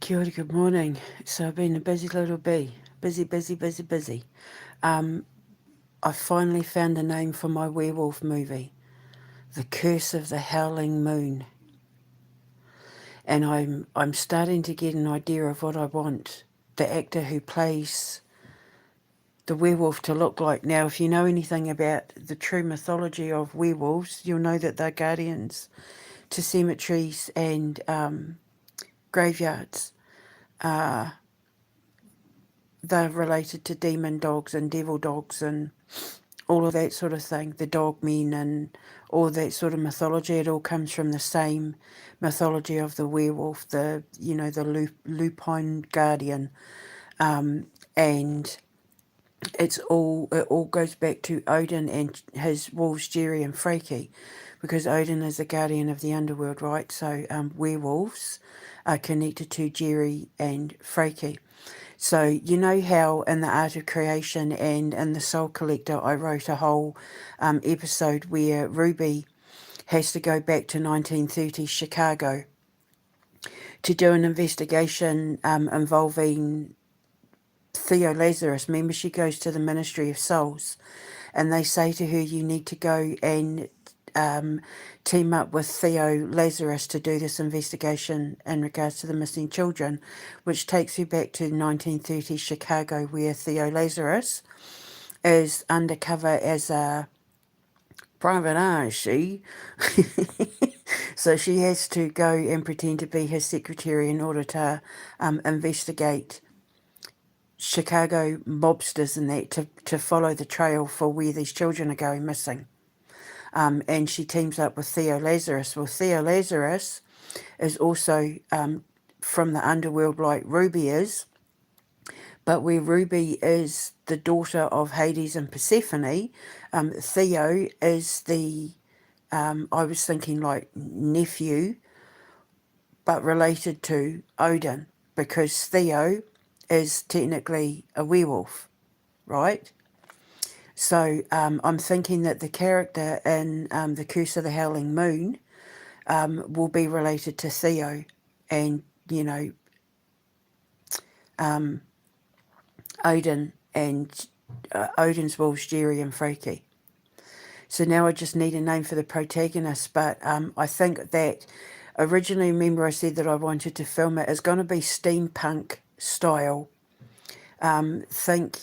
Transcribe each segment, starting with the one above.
Kia ora, good morning. So I've been a busy little bee. Busy, busy, busy, busy. Um, I finally found a name for my werewolf movie, The Curse of the Howling Moon. And I'm starting to get an idea of what I want the actor who plays the werewolf to look like. Now, if you know anything about the true mythology of werewolves, you'll know that they're guardians to cemeteries and graveyards. They're related to demon dogs and devil dogs and all of that sort of thing, the dog men and all that sort of mythology. It all comes from the same mythology of the werewolf, the lupine guardian, and it all goes back to Odin and his wolves Jerry and Freki, because Odin is the guardian of the underworld, right? So werewolves are connected to Jerry and Freki. So you know how in the Art of Creation and in the Soul Collector I wrote a whole episode where Ruby has to go back to 1930s Chicago to do an investigation involving Theo Lazarus. Remember, she goes to the Ministry of Souls and they say to her, you need to go and team up with Theo Lazarus to do this investigation in regards to the missing children, which takes you back to 1930s Chicago, where Theo Lazarus is undercover as a private eye, she. So she has to go and pretend to be his secretary in order to investigate Chicago mobsters and that, to follow the trail for where these children are going missing. And she teams up with Theo Lazarus. Well, Theo Lazarus is also from the underworld like Ruby is, but where Ruby is the daughter of Hades and Persephone, Theo is the, I was thinking like nephew, but related to Odin, because Theo is technically a werewolf, right? So I'm thinking that the character in The Curse of the Howling Moon will be related to Theo and, Odin and Odin's wolves, Jerry and Freki. So now I just need a name for the protagonist, but I think that originally, remember I said that I wanted to film it, it's going to be steampunk style. Think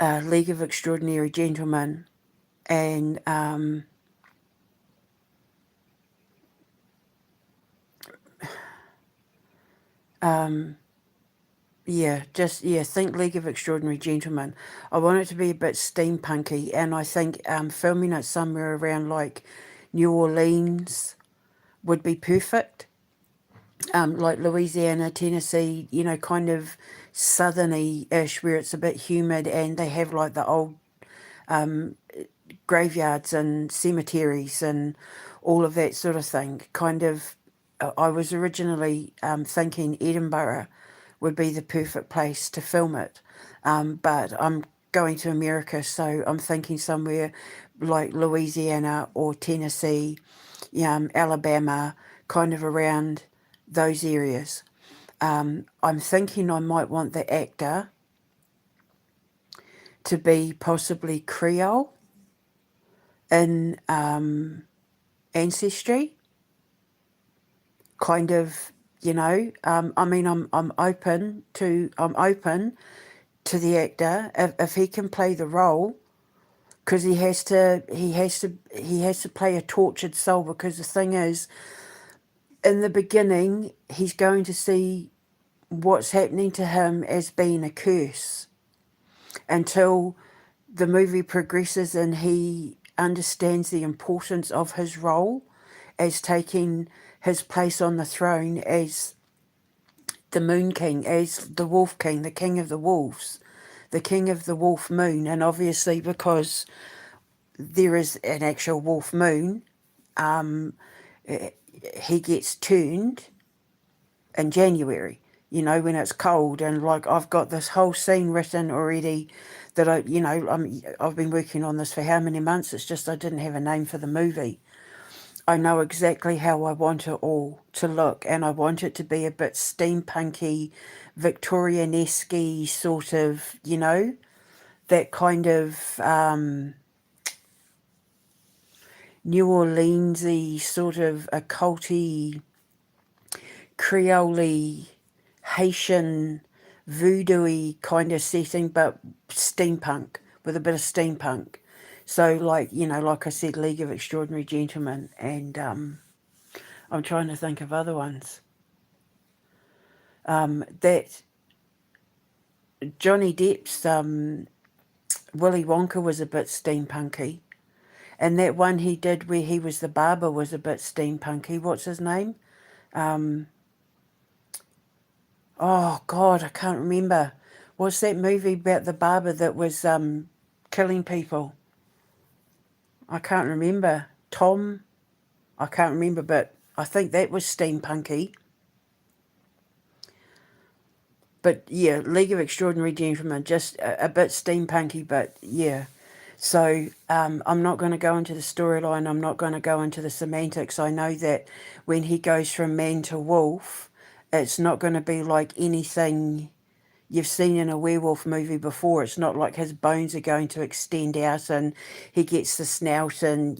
League of Extraordinary Gentlemen and think League of Extraordinary Gentlemen. I want it to be a bit steampunky, and I think filming it somewhere around like New Orleans would be perfect. Like Louisiana, Tennessee, kind of southerny-ish, where it's a bit humid and they have like the old graveyards and cemeteries and all of that sort of thing. Kind of, I was originally thinking Edinburgh would be the perfect place to film it, but I'm going to America, so I'm thinking somewhere like Louisiana or Tennessee, Alabama, kind of around those areas. I'm thinking I might want the actor to be possibly Creole in ancestry, kind of. I mean, I'm open to the actor if he can play the role, because he has to play a tortured soul. Because the thing is, in the beginning, he's going to see what's happening to him as being a curse until the movie progresses and he understands the importance of his role as taking his place on the throne as the Moon King, as the Wolf King, the King of the Wolves, the King of the Wolf Moon. And obviously, because there is an actual wolf moon, he gets turned in January, when it's cold. And like, I've got this whole scene written already that I've been working on this for how many months. It's just I didn't have a name for the movie. I know exactly how I want it all to look, and I want it to be a bit steampunky, Victorian-esque sort of, that kind of New Orleans-y sort of occulty, Creole, Haitian, voodoo-y kind of setting, but steampunk, with a bit of steampunk. So, like, like I said, League of Extraordinary Gentlemen, and I'm trying to think of other ones. That Johnny Depp's Willy Wonka was a bit steampunky. And that one he did where he was the barber was a bit steampunky. What's his name? Oh, God, I can't remember. What's that movie about the barber that was killing people? I can't remember. Tom? I can't remember, but I think that was steampunky. But yeah, League of Extraordinary Gentlemen, just a bit steampunky, but yeah. So I'm not going to go into the storyline. I'm not going to go into the semantics. I know that when he goes from man to wolf, it's not going to be like anything you've seen in a werewolf movie before. It's not like his bones are going to extend out and he gets the snout and,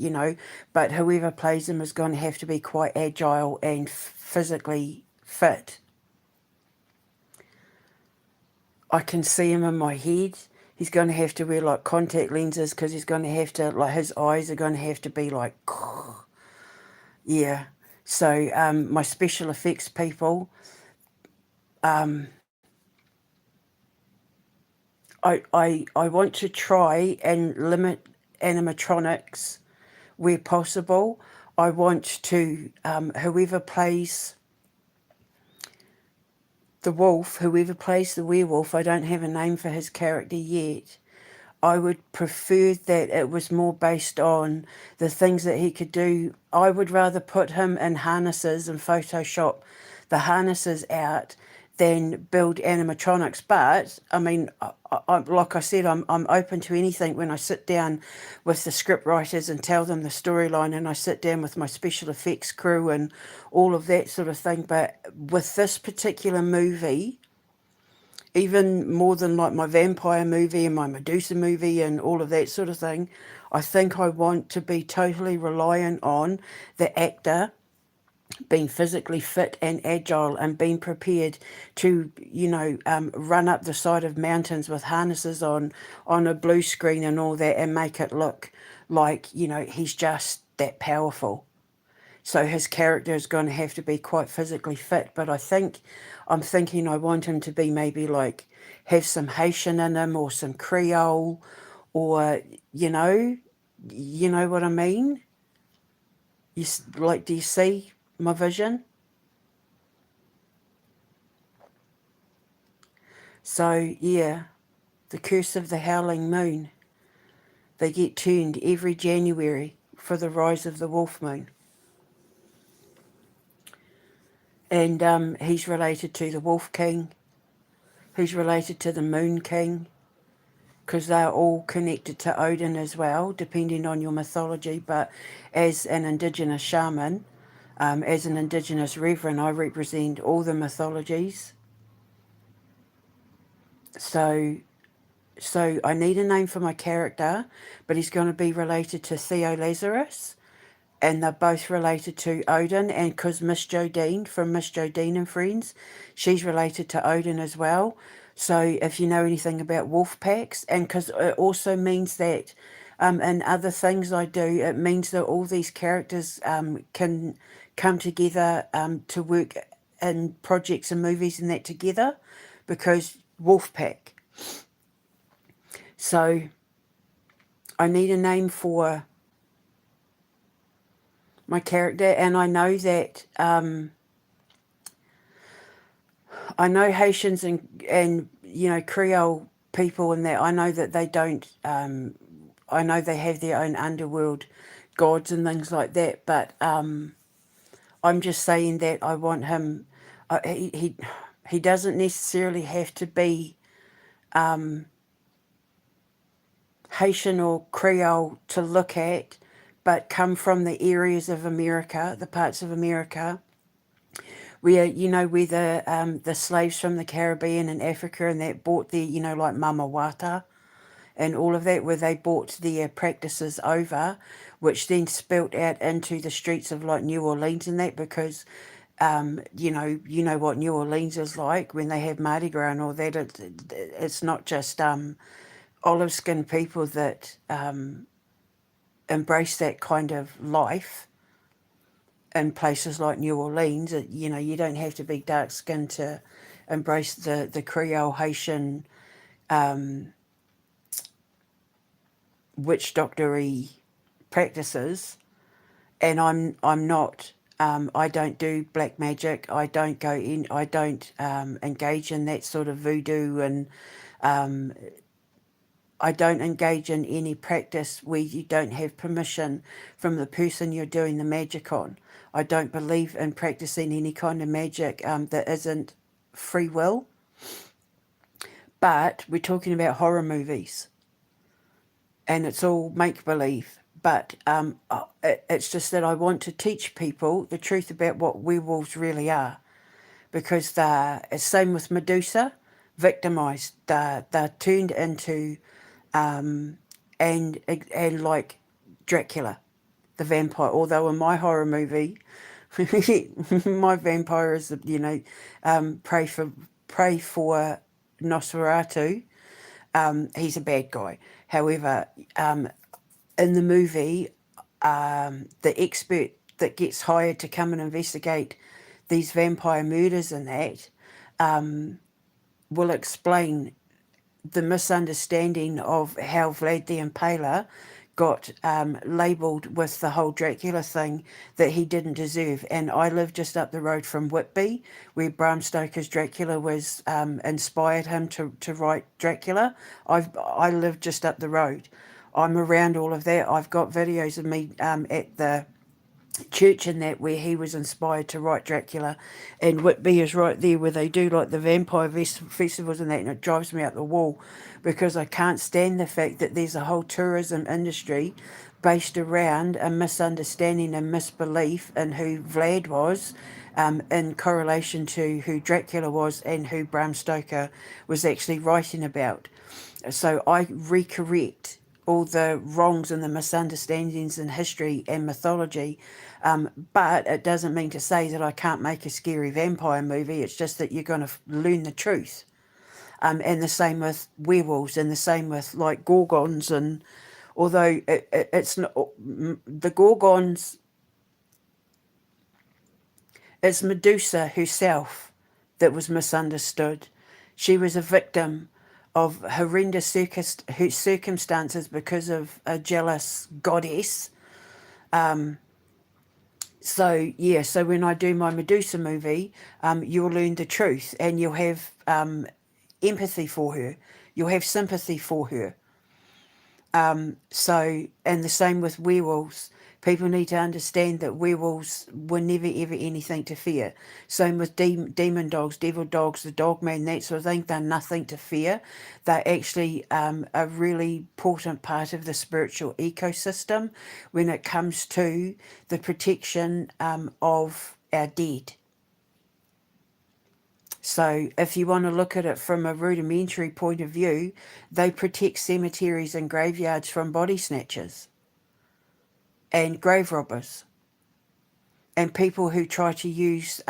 but whoever plays him is going to have to be quite agile and physically fit. I can see him in my head. He's going to have to wear like contact lenses because he's going to have to, like, his eyes are going to have to be like, yeah. So my special effects people, I want to try and limit animatronics where possible. I want to, whoever plays the wolf, whoever plays the werewolf, I don't have a name for his character yet. I would prefer that it was more based on the things that he could do. I would rather put him in harnesses and Photoshop the harnesses out than build animatronics. But I mean, like I said, I'm open to anything when I sit down with the script writers and tell them the storyline, and I sit down with my special effects crew and all of that sort of thing. But with this particular movie, even more than like my vampire movie and my Medusa movie and all of that sort of thing, I think I want to be totally reliant on the actor being physically fit and agile and being prepared to, run up the side of mountains with harnesses on a blue screen and all that and make it look like, he's just that powerful. So his character is going to have to be quite physically fit. But I'm thinking I want him to be maybe like have some Haitian in him or some Creole or, you know what I mean? Do you see my vision? So yeah, the curse of the Howling Moon. They get turned every January for the rise of the wolf moon. And he's related to the Wolf King. He's related to the Moon King, because they're all connected to Odin as well, depending on your mythology. But as an Indigenous shaman, as an Indigenous reverend, I represent all the mythologies. So I need a name for my character, but he's going to be related to Theo Lazarus, and they're both related to Odin, and because Miss Jodine from Miss Jodine and Friends, she's related to Odin as well. So if you know anything about wolf packs, and because it also means that in other things I do, it means that all these characters can come together to work in projects and movies and that together, because wolf pack. So I need a name for my character, and I know that I know Haitians and Creole people, and that I know that they don't. I know they have their own underworld gods and things like that, but I'm just saying that I want him. He doesn't necessarily have to be Haitian or Creole to look at, but come from the areas of America, the parts of America where, where the slaves from the Caribbean and Africa and that brought their, like Mama Wata and all of that, where they brought their practices over, which then spilt out into the streets of like New Orleans and that, because you know what New Orleans is like when they have Mardi Gras and all that. It's not just olive skinned people that embrace that kind of life in places like New Orleans. You don't have to be dark skinned to embrace the Creole Haitian witch doctory practices. And I'm not. I don't do black magic. I don't go in. I don't engage in that sort of voodoo, and I don't engage in any practice where you don't have permission from the person you're doing the magic on. I don't believe in practicing any kind of magic that isn't free will. But we're talking about horror movies, and it's all make believe. But it's just that I want to teach people the truth about what werewolves really are, because they're same with Medusa, victimized. They're turned into and like Dracula, the vampire. Although in my horror movie, my vampire is pray for Nosferatu. He's a bad guy. However, in the movie, the expert that gets hired to come and investigate these vampire murders and that will explain the misunderstanding of how Vlad the Impaler got labelled with the whole Dracula thing that he didn't deserve. And I live just up the road from Whitby, where Bram Stoker's Dracula was inspired him to write Dracula. I live just up the road. I'm around all of that. I've got videos of me at the church in that where he was inspired to write Dracula, and Whitby is right there where they do like the vampire festivals and that, and it drives me up the wall because I can't stand the fact that there's a whole tourism industry based around a misunderstanding and misbelief in who Vlad was, in correlation to who Dracula was and who Bram Stoker was actually writing about. So I recorrect all the wrongs and the misunderstandings in history and mythology. But it doesn't mean to say that I can't make a scary vampire movie. It's just that you're going to learn the truth. And the same with werewolves, and the same with like gorgons. And although it's not the gorgons, it's Medusa herself that was misunderstood. She was a victim of horrendous circumstances because of a jealous goddess. So when I do my Medusa movie, you'll learn the truth, and you'll have empathy for her. You'll have sympathy for her. And the same with werewolves. People need to understand that werewolves were never ever anything to fear. Same with demon dogs, devil dogs, the dog man, that sort of thing. They're nothing to fear. They're actually a really important part of the spiritual ecosystem when it comes to the protection of our dead. So if you want to look at it from a rudimentary point of view, they protect cemeteries and graveyards from body snatchers and grave robbers and people who try to use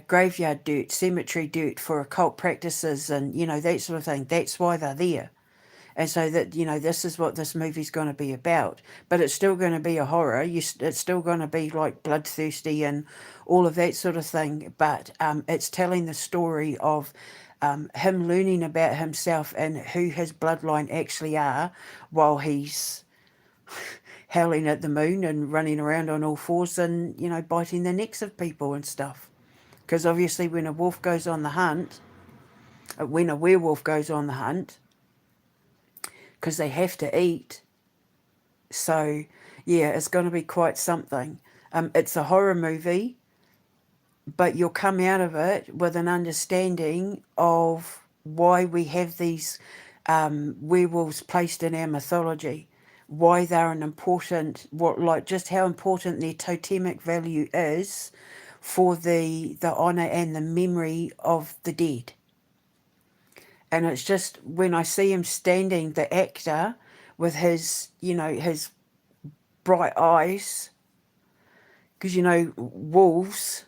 graveyard dirt, cemetery dirt for occult practices and, that sort of thing. That's why they're there. And so that, this is what this movie's going to be about. But it's still going to be a horror. It's still going to be like bloodthirsty and all of that sort of thing. But it's telling the story of him learning about himself and who his bloodline actually are while he's howling at the moon and running around on all fours and, biting the necks of people and stuff. Because obviously when a werewolf goes on the hunt, because they have to eat. So, yeah, it's going to be quite something. It's a horror movie, but you'll come out of it with an understanding of why we have these werewolves placed in our mythology. why they're an important, what, like, just how important their totemic value is for the honour and the memory of the dead. And it's just when I see him standing, the actor, with his, his bright eyes, because, wolves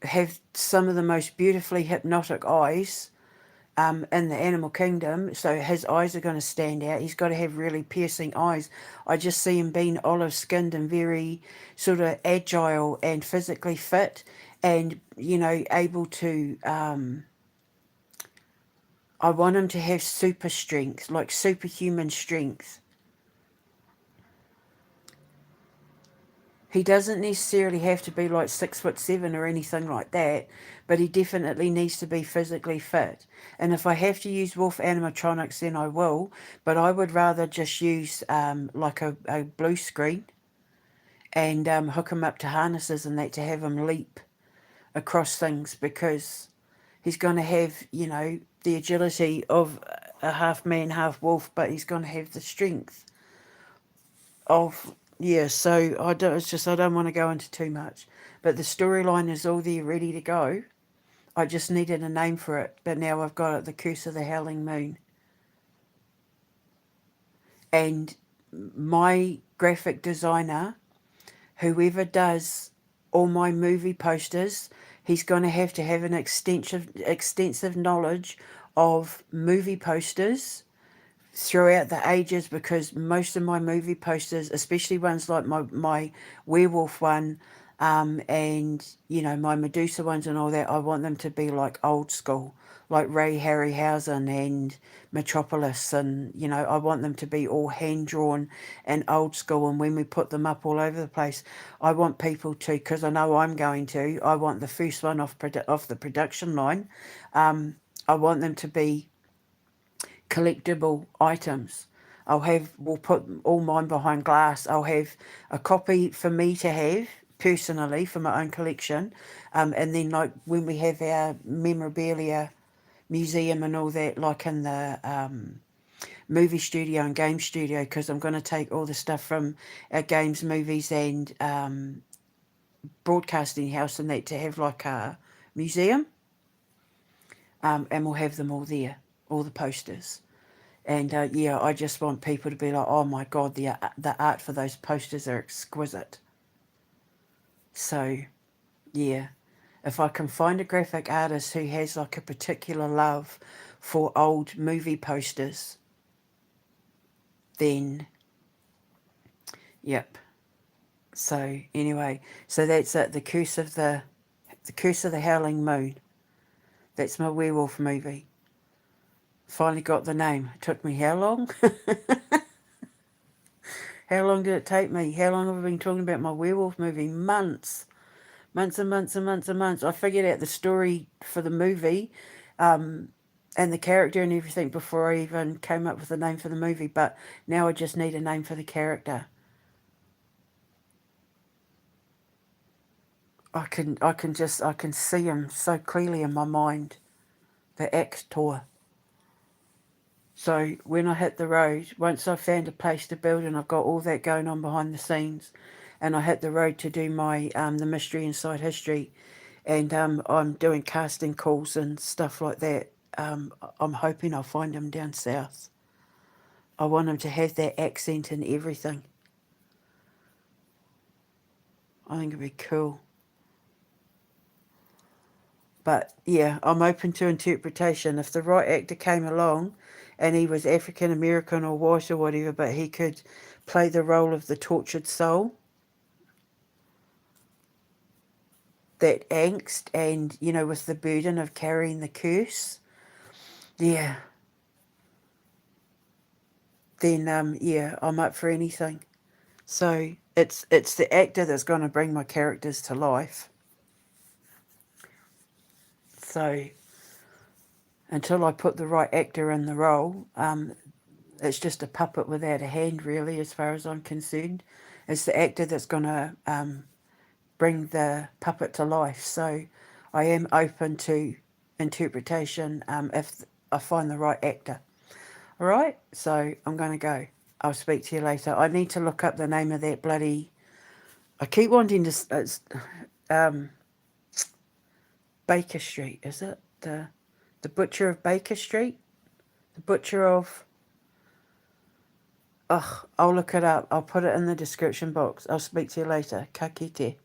have some of the most beautifully hypnotic eyes in the animal kingdom, so his eyes are going to stand out. He's got to have really piercing eyes. I just see him being olive-skinned and very sort of agile and physically fit and, able to... I want him to have super strength, like superhuman strength. He doesn't necessarily have to be like 6'7" or anything like that, but he definitely needs to be physically fit. And if I have to use wolf animatronics, then I will, but I would rather just use like a blue screen and hook him up to harnesses and that to have him leap across things, because he's going to have, the agility of a half man, half wolf, but he's going to have the strength of, yeah. So I don't want to go into too much, but the storyline is all there ready to go. I just needed a name for it, but now I've got it, The Curse of the Howling Moon. And my graphic designer, whoever does all my movie posters, he's going to have an extensive knowledge of movie posters throughout the ages, because most of my movie posters, especially ones like my werewolf one, and my Medusa ones and all that, I want them to be like old school, like Ray Harryhausen and Metropolis, and I want them to be all hand drawn and old school. And when we put them up all over the place, I want people to, because I know I'm going to, I want the first one off the production line. I want them to be collectible items. We'll put all mine behind glass. I'll have a copy for me to have personally for my own collection. And then, like, when we have our memorabilia museum and all that, like in the movie studio and game studio, because I'm going to take all the stuff from our games, movies and broadcasting house and that to have like a museum. And we'll have them all there, all the posters. And yeah, I just want people to be like, oh my God, the art for those posters are exquisite. So, yeah, if I can find a graphic artist who has like a particular love for old movie posters, then, yep. So anyway, so that's it. The Curse of the Howling Moon. That's my werewolf movie. Finally got the name. It took me how long? How long did it take me? How long have I been talking about my werewolf movie? Months. Months and months and months and months. I figured out the story for the movie and the character and everything before I even came up with a name for the movie. But now I just need a name for the character. I can see him so clearly in my mind. The actor. So when I hit the road, once I found a place to build and I've got all that going on behind the scenes, and I hit the road to do my the Mystery Inside History, and I'm doing casting calls and stuff like that. I'm hoping I'll find him down south. I want him to have that accent and everything. I think it'd be cool. But yeah, I'm open to interpretation. If the right actor came along and he was African American or white or whatever, but he could play the role of the tortured soul, that angst and, with the burden of carrying the curse, yeah, then, yeah, I'm up for anything. So it's the actor that's going to bring my characters to life. So until I put the right actor in the role, it's just a puppet without a hand, really, as far as I'm concerned. It's the actor that's going to bring the puppet to life. So I am open to interpretation if I find the right actor. All right, so I'm going to go. I'll speak to you later. I need to look up the name of that bloody... I keep wanting to... It's Baker Street, is it? The Butcher of Baker Street? The Butcher of... Ugh, I'll look it up. I'll put it in the description box. I'll speak to you later. Ka kite.